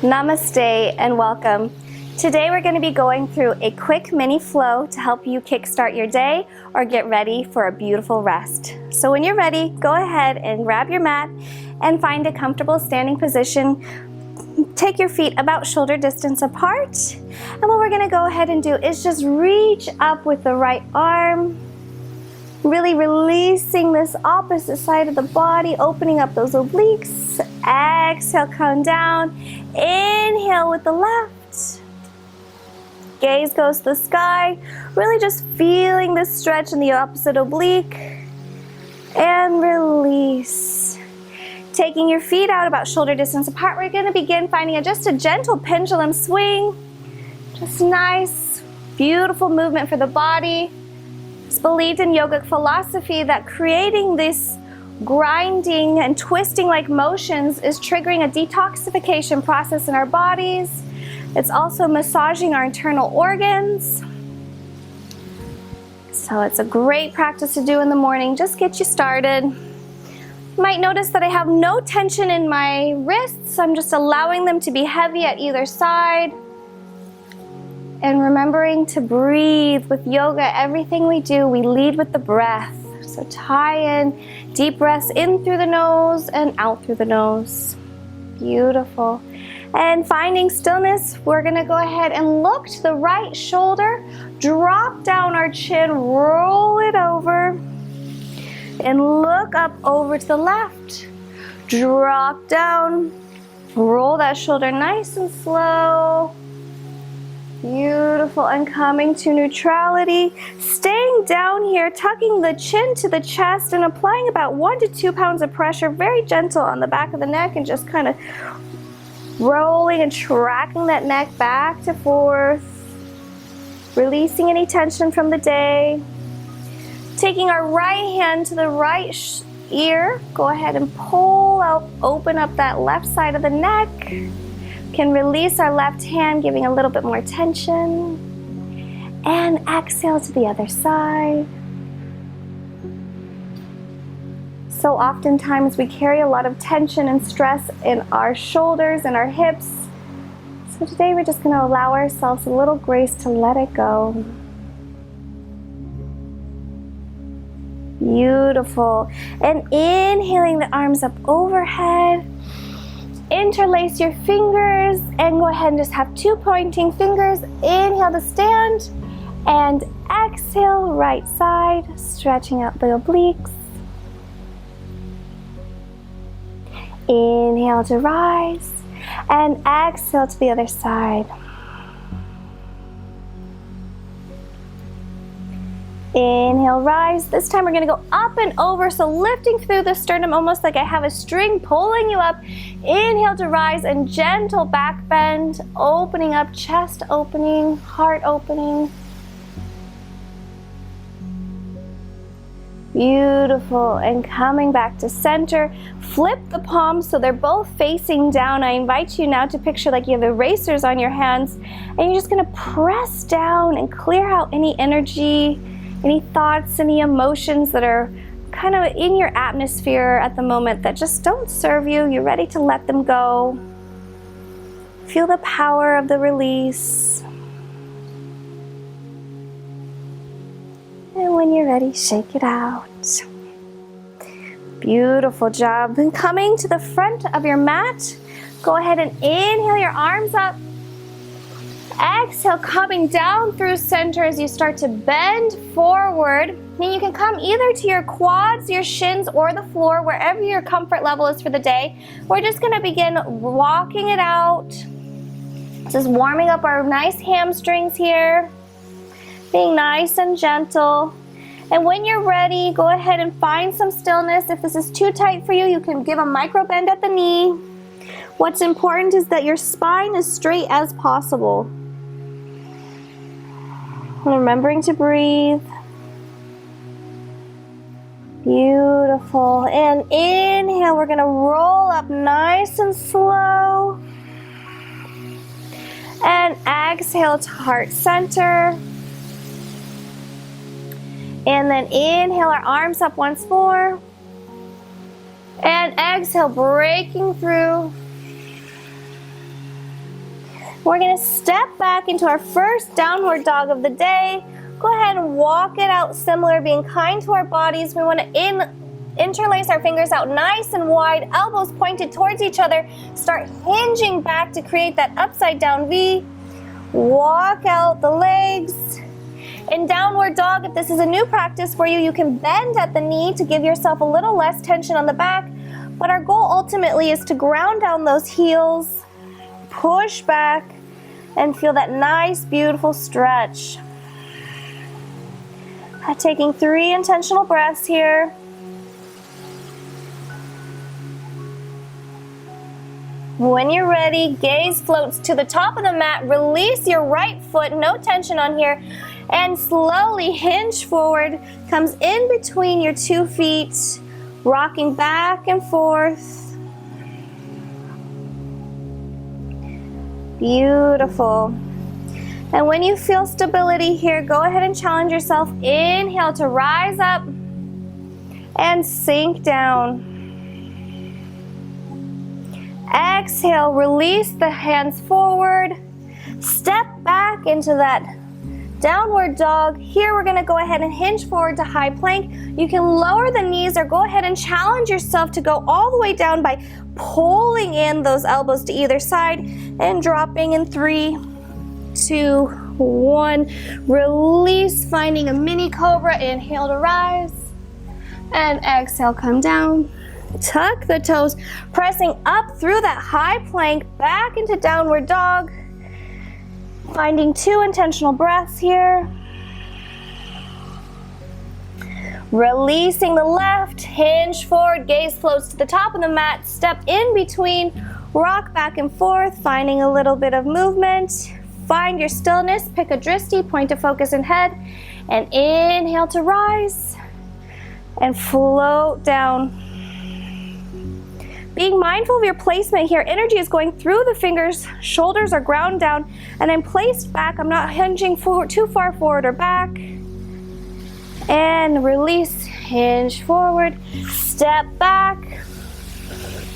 Namaste and welcome. Today we're going to be going through a quick mini flow to help you kickstart your day or get ready for a beautiful rest. So when you're ready, go ahead and grab your mat and find a comfortable standing position. Take your feet about shoulder distance apart. And what we're going to go ahead and do is just reach up with the right arm, really releasing this opposite side of the body, opening up those obliques. Exhale, come down. Inhale with the left. Gaze goes to the sky. Really just feeling this stretch in the opposite oblique. And release. Taking your feet out about shoulder distance apart, we're going to begin finding just a gentle pendulum swing. Just nice, beautiful movement for the body. It's believed in yogic philosophy that creating this grinding and twisting like motions is triggering a detoxification process in our bodies. It's also massaging our internal organs. So it's a great practice to do in the morning. Just get you started. You might notice that I have no tension in my wrists. I'm just allowing them to be heavy at either side. And remembering to breathe. With yoga, everything we do, we lead with the breath. So tie in deep breaths in through the nose and out through the nose. Beautiful. And finding stillness, we're going to go ahead and look to the right shoulder, drop down our chin, roll it over, and look up over to the left. Drop down, roll that shoulder nice and slow. Beautiful, and coming to neutrality. Staying down here, tucking the chin to the chest and applying about 1 to 2 pounds of pressure, very gentle on the back of the neck, and just kind of rolling and tracking that neck back to forth. Releasing any tension from the day. Taking our right hand to the right ear, go ahead and pull out, open up that left side of the neck. Can release our left hand, giving a little bit more tension. And exhale to the other side. So oftentimes we carry a lot of tension and stress in our shoulders and our hips. So today we're just going to allow ourselves a little grace to let it go. Beautiful. And inhaling the arms up overhead. Interlace your fingers and go ahead and just have 2 pointing fingers. Inhale to stand and exhale right side, stretching out the obliques. Inhale to rise and exhale to the other side. Inhale, rise. This time we're going to go up and over, so lifting through the sternum almost like I have a string pulling you up. Inhale to rise and gentle back bend, opening up, chest opening, heart opening. Beautiful, and coming back to center. Flip the palms so they're both facing down. I invite you now to picture like you have erasers on your hands, and you're just going to press down and clear out any energy, any thoughts, any emotions that are kind of in your atmosphere at the moment that just don't serve you. You're ready to let them go. Feel the power of the release. And when you're ready, shake it out. Beautiful job. Then coming to the front of your mat, go ahead and inhale your arms up. Exhale, coming down through center as you start to bend forward. Then you can come either to your quads, your shins, or the floor, wherever your comfort level is for the day. We're just going to begin walking it out. Just warming up our nice hamstrings here. Being nice and gentle. And when you're ready, go ahead and find some stillness. If this is too tight for you, you can give a micro bend at the knee. What's important is that your spine is straight as possible. Remembering to breathe. Beautiful. And inhale, we're going to roll up nice and slow. And exhale to heart center. And then inhale our arms up once more. And exhale, breaking through. We're gonna step back into our first downward dog of the day. Go ahead and walk it out similar, being kind to our bodies. We wanna interlace our fingers out nice and wide, elbows pointed towards each other. Start hinging back to create that upside down V. Walk out the legs. In downward dog, if this is a new practice for you, you can bend at the knee to give yourself a little less tension on the back. But our goal ultimately is to ground down those heels, push back, and feel that nice, beautiful stretch. Taking 3 intentional breaths here. When you're ready, gaze floats to the top of the mat. Release your right foot, no tension on here, and slowly hinge forward. Comes in between your 2 feet, rocking back and forth. Beautiful. And when you feel stability here, go ahead and challenge yourself. Inhale to rise up and sink down. Exhale, release the hands forward. Step back into that downward dog. Here we're gonna go ahead and hinge forward to high plank. You can lower the knees or go ahead and challenge yourself to go all the way down by pulling in those elbows to either side and dropping in 3, 2, 1. Release, finding a mini cobra. Inhale to rise and exhale, come down. Tuck the toes, pressing up through that high plank, back into downward dog. Finding 2 intentional breaths here. Releasing the left, hinge forward, gaze floats to the top of the mat, step in between, rock back and forth, finding a little bit of movement. Find your stillness, pick a drishti, point to focus in head, and inhale to rise and float down. Being mindful of your placement here, energy is going through the fingers, shoulders are ground down, and I'm placed back. I'm not hinging forward, too far forward or back. And release, hinge forward, step back,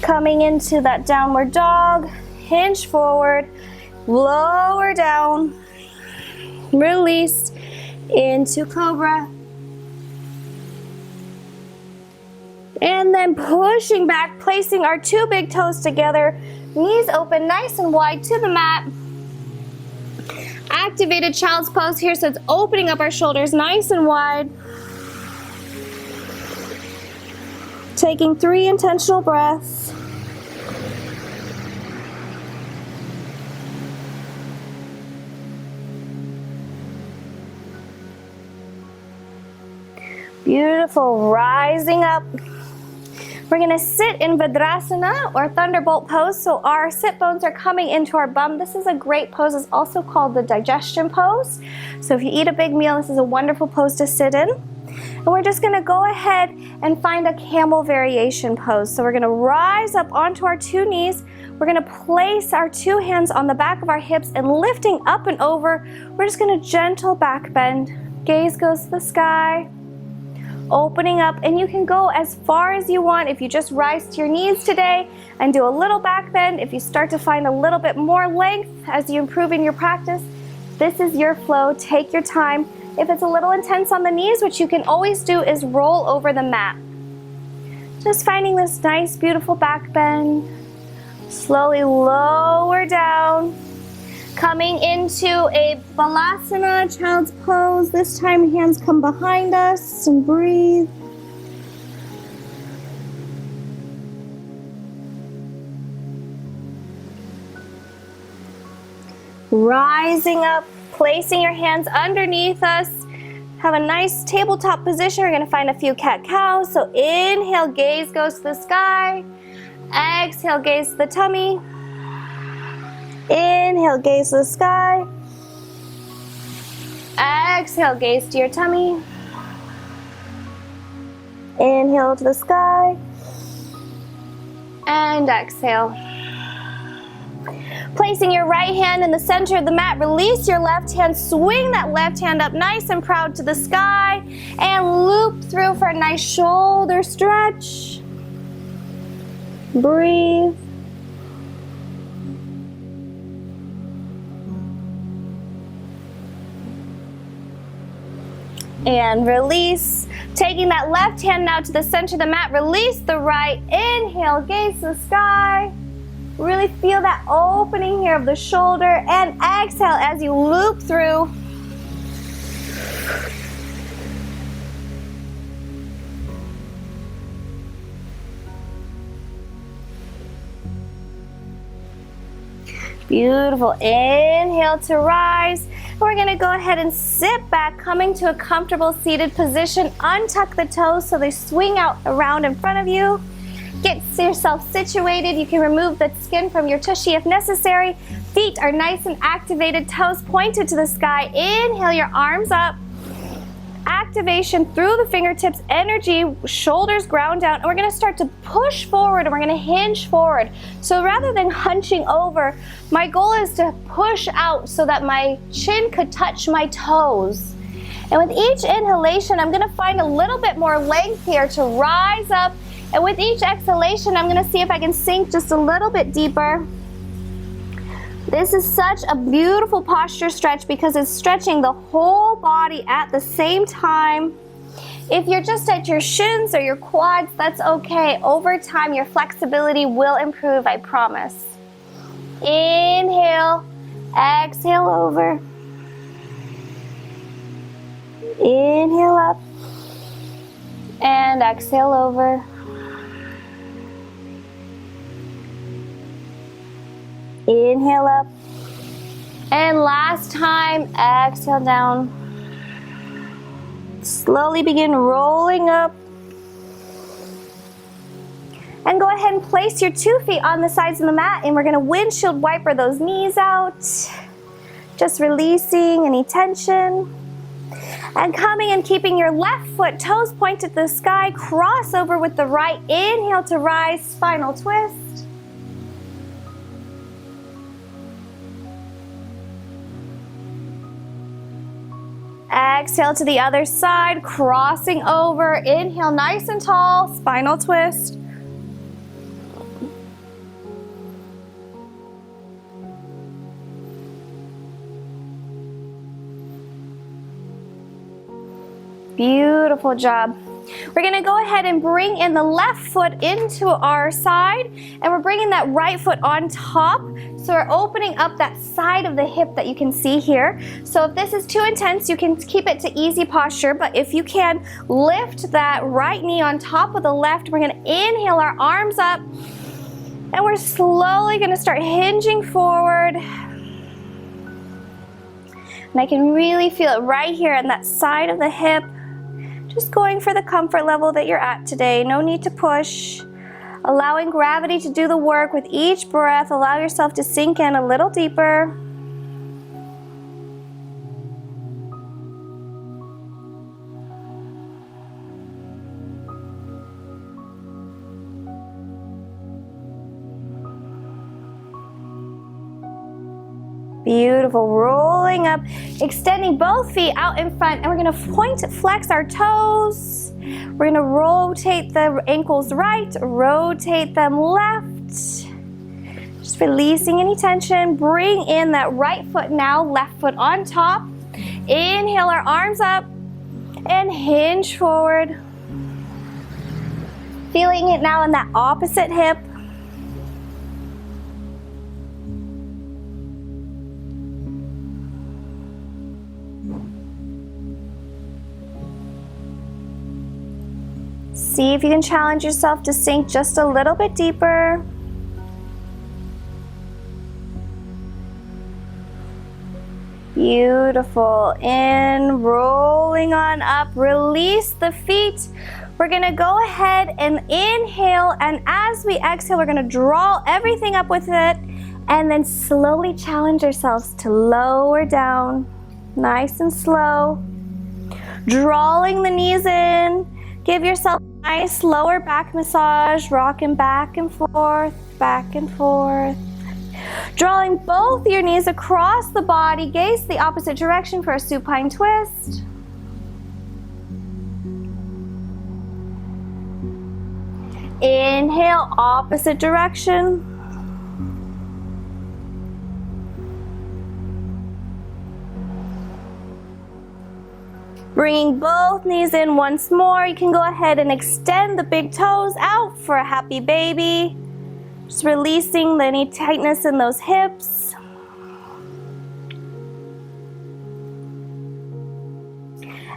coming into that downward dog, hinge forward, lower down, release into cobra. And then pushing back, placing our 2 big toes together, knees open nice and wide to the mat. Activated child's pose here, so it's opening up our shoulders nice and wide. Taking 3 intentional breaths. Beautiful, rising up. We're gonna sit in Vadrasana or Thunderbolt pose, so our sit bones are coming into our bum. This is a great pose. It's also called the digestion pose. So if you eat a big meal, this is a wonderful pose to sit in. And we're just gonna go ahead and find a camel variation pose. So we're gonna rise up onto our 2 knees. We're gonna place our 2 hands on the back of our hips and lifting up and over. We're just gonna gentle back bend. Gaze goes to the sky. Opening up, and you can go as far as you want. If you just rise to your knees today and do a little back bend, if you start to find a little bit more length as you improve in your practice, this is your flow. Take your time. If it's a little intense on the knees, what you can always do is roll over the mat. Just finding this nice, beautiful back bend. Slowly lower down. Coming into a Balasana, child's pose. This time hands come behind us and breathe. Rising up, placing your hands underneath us. Have a nice tabletop position. We're gonna find a few cat-cows. So inhale, gaze goes to the sky. Exhale, gaze to the tummy. Inhale, gaze to the sky. Exhale, gaze to your tummy. Inhale to the sky. And exhale. Placing your right hand in the center of the mat, release your left hand, swing that left hand up nice and proud to the sky, and loop through for a nice shoulder stretch. Breathe. And release. Taking that left hand now to the center of the mat, release the right. Inhale, gaze the sky. Really feel that opening here of the shoulder, and exhale as you loop through. Beautiful. Inhale to rise. We're going to go ahead and sit back, coming to a comfortable seated position. Untuck the toes so they swing out around in front of you. Get yourself situated. You can remove the skin from your tushy if necessary. Feet are nice and activated, toes pointed to the sky. Inhale your arms up. Activation through the fingertips, energy, shoulders ground down. And we're going to start to push forward, and we're going to hinge forward. So rather than hunching over, my goal is to push out so that my chin could touch my toes. And with each inhalation, I'm going to find a little bit more length here to rise up. And with each exhalation, I'm going to see if I can sink just a little bit deeper. This is such a beautiful posture stretch because it's stretching the whole body at the same time. If you're just at your shins or your quads, that's okay. Over time, your flexibility will improve, I promise. Inhale, exhale over. Inhale up, and exhale over. Inhale up, and last time, exhale down. Slowly begin rolling up. And go ahead and place your 2 feet on the sides of the mat, and we're going to windshield wiper those knees out. Just releasing any tension. And coming and keeping your left foot, toes pointed to the sky, cross over with the right. Inhale to rise, spinal twist. Exhale to the other side, crossing over. Inhale, nice and tall, spinal twist. Beautiful job. We're going to go ahead and bring in the left foot into our side, and we're bringing that right foot on top. So we're opening up that side of the hip that you can see here. So if this is too intense, you can keep it to easy posture, but if you can, lift that right knee on top of the left. We're going to inhale our arms up, and we're slowly going to start hinging forward. And I can really feel it right here on that side of the hip. Just going for the comfort level that you're at today. No need to push. Allowing gravity to do the work with each breath. Allow yourself to sink in a little deeper. Beautiful. Rolling up, extending both feet out in front, and we're going to point, flex our toes. We're going to rotate the ankles right, rotate them left. Just releasing any tension. Bring in that right foot now, left foot on top. Inhale our arms up and hinge forward. Feeling it now in that opposite hip. See if you can challenge yourself to sink just a little bit deeper. Beautiful. In, rolling on up, release the feet. We're gonna go ahead and inhale, and as we exhale, we're gonna draw everything up with it, and then slowly challenge ourselves to lower down, nice and slow. Drawing the knees in. Give yourself a nice lower back massage, rocking back and forth, back and forth. Drawing both your knees across the body, gaze the opposite direction for a supine twist. Inhale, opposite direction. Bringing both knees in once more. You can go ahead and extend the big toes out for a happy baby. Just releasing any tightness in those hips.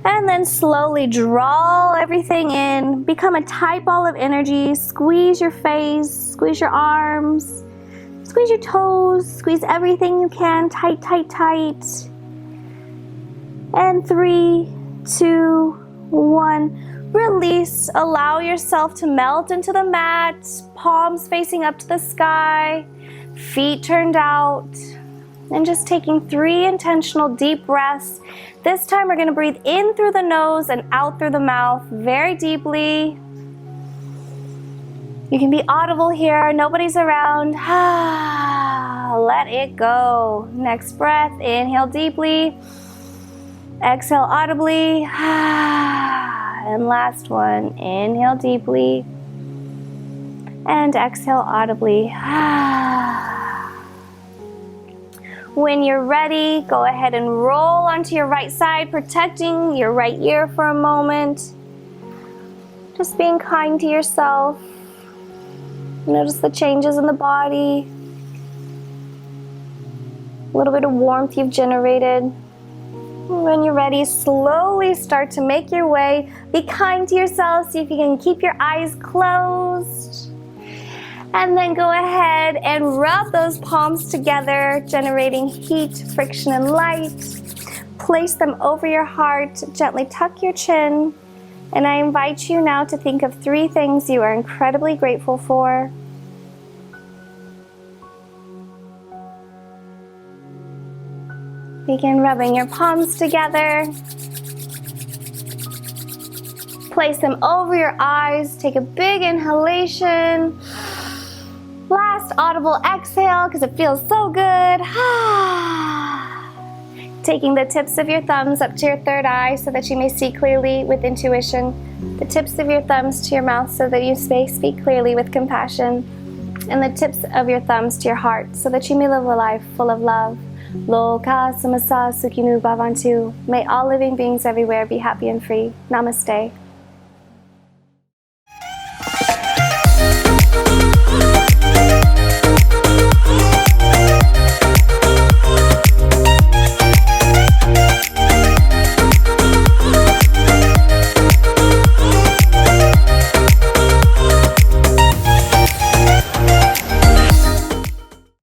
And then slowly draw everything in. Become a tight ball of energy. Squeeze your face, squeeze your arms, squeeze your toes, squeeze everything you can. Tight, tight, tight. And 3, 2, 1. Release. Allow yourself to melt into the mat. Palms facing up to the sky. Feet turned out. And just taking 3 intentional deep breaths. This time we're going to breathe in through the nose and out through the mouth very deeply. You can be audible here. Nobody's around. Let it go. Next breath. Inhale deeply. Exhale audibly. And last one. Inhale deeply. And exhale audibly. When you're ready, go ahead and roll onto your right side, protecting your right ear for a moment. Just being kind to yourself. Notice the changes in the body. A little bit of warmth you've generated. When you're ready, slowly start to make your way. Be kind to yourself. See if you can keep your eyes closed. And then go ahead and rub those palms together, generating heat, friction, and light. Place them over your heart. Gently tuck your chin. And I invite you now to think of 3 things you are incredibly grateful for. Begin rubbing your palms together. Place them over your eyes. Take a big inhalation. Last audible exhale because it feels so good. Taking the tips of your thumbs up to your third eye so that you may see clearly with intuition. The tips of your thumbs to your mouth so that you may speak clearly with compassion. And the tips of your thumbs to your heart so that you may live a life full of love. Loka samasa sukhinu bhavantu. May all living beings everywhere be happy and free. Namaste.